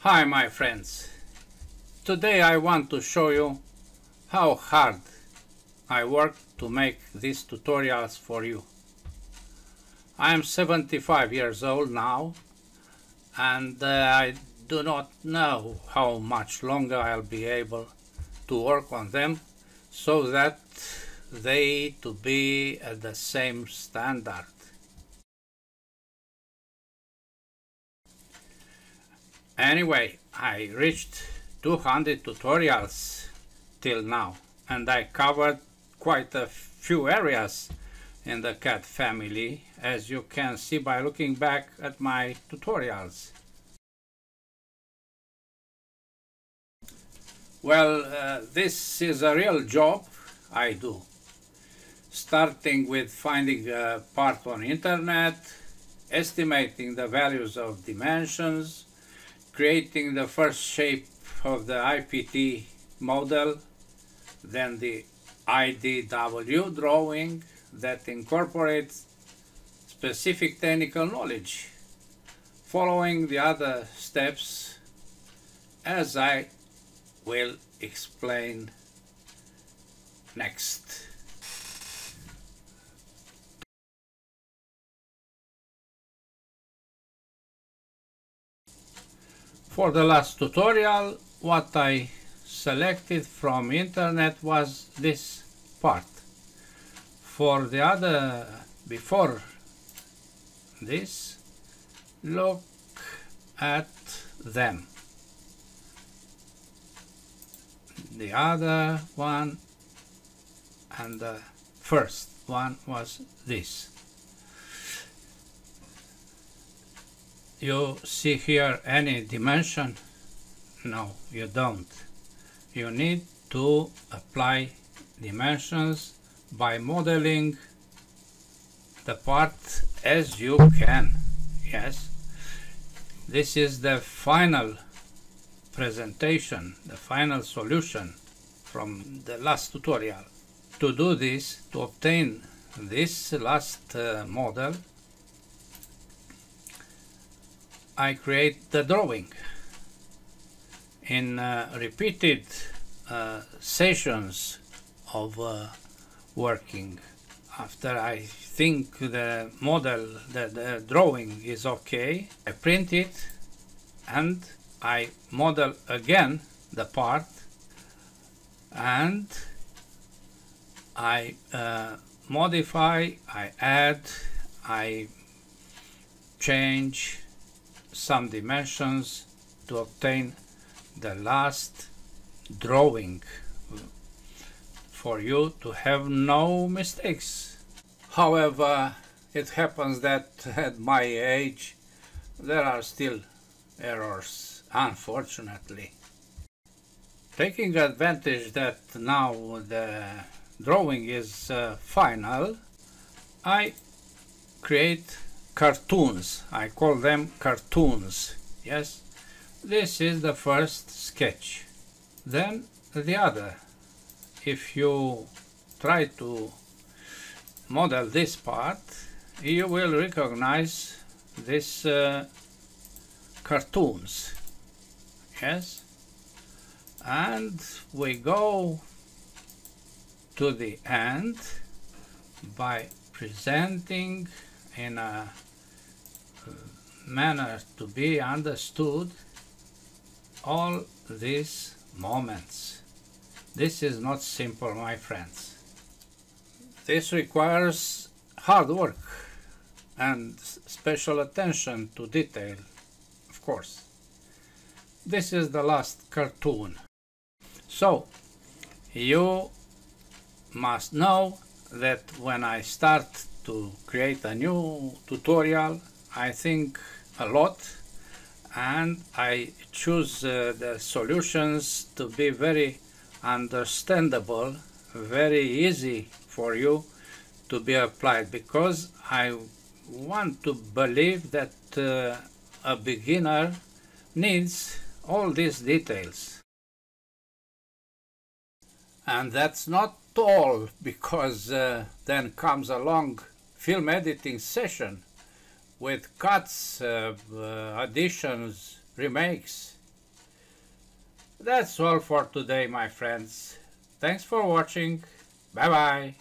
Hi my friends, today I want to show you how hard I work to make these tutorials for you. I am 75 years old now and I do not know how much longer I'll be able to work on them so that they to be at the same standard. Anyway, I reached 200 tutorials till now, and I covered quite a few areas in the CAD family, as you can see by looking back at my tutorials. Well, this is a real job I do, starting with finding a part on internet, estimating the values of dimensions, creating the first shape of the IPT model, then the IDW drawing that incorporates specific technical knowledge, following the other steps as I will explain next. For the last tutorial, what I selected from internet was this part. For the other, before this, look at them. The other one and the first one was this. You see here any dimension? No, you don't. You need to apply dimensions by modeling the part as you can. Yes, this is the final presentation, the final solution from the last tutorial. To do this, to obtain this last model, I create the drawing. In repeated sessions of working, after I think the model, the drawing is okay, I print it and I model again the part, and I modify, I add, I change some dimensions to obtain the last drawing for you to have no mistakes. However, it happens that at my age there are still errors, unfortunately. Taking advantage that now the drawing is final, I create cartoons. I call them cartoons. Yes, this is the first sketch. Then the other. If you try to model this part, you will recognize these cartoons. Yes, and we go to the end by presenting in a manner to be understood all these moments. This is not simple, my friends. This requires hard work and special attention to detail, of course. This is the last cartoon. So, you must know that when I start to create a new tutorial, I think a lot and I choose the solutions to be very understandable, very easy for you to be applied, because I want to believe that a beginner needs all these details. And that's not all, because then comes a long film editing session with cuts, additions, remakes, That's all for today, my friends. Thanks for watching. Bye bye.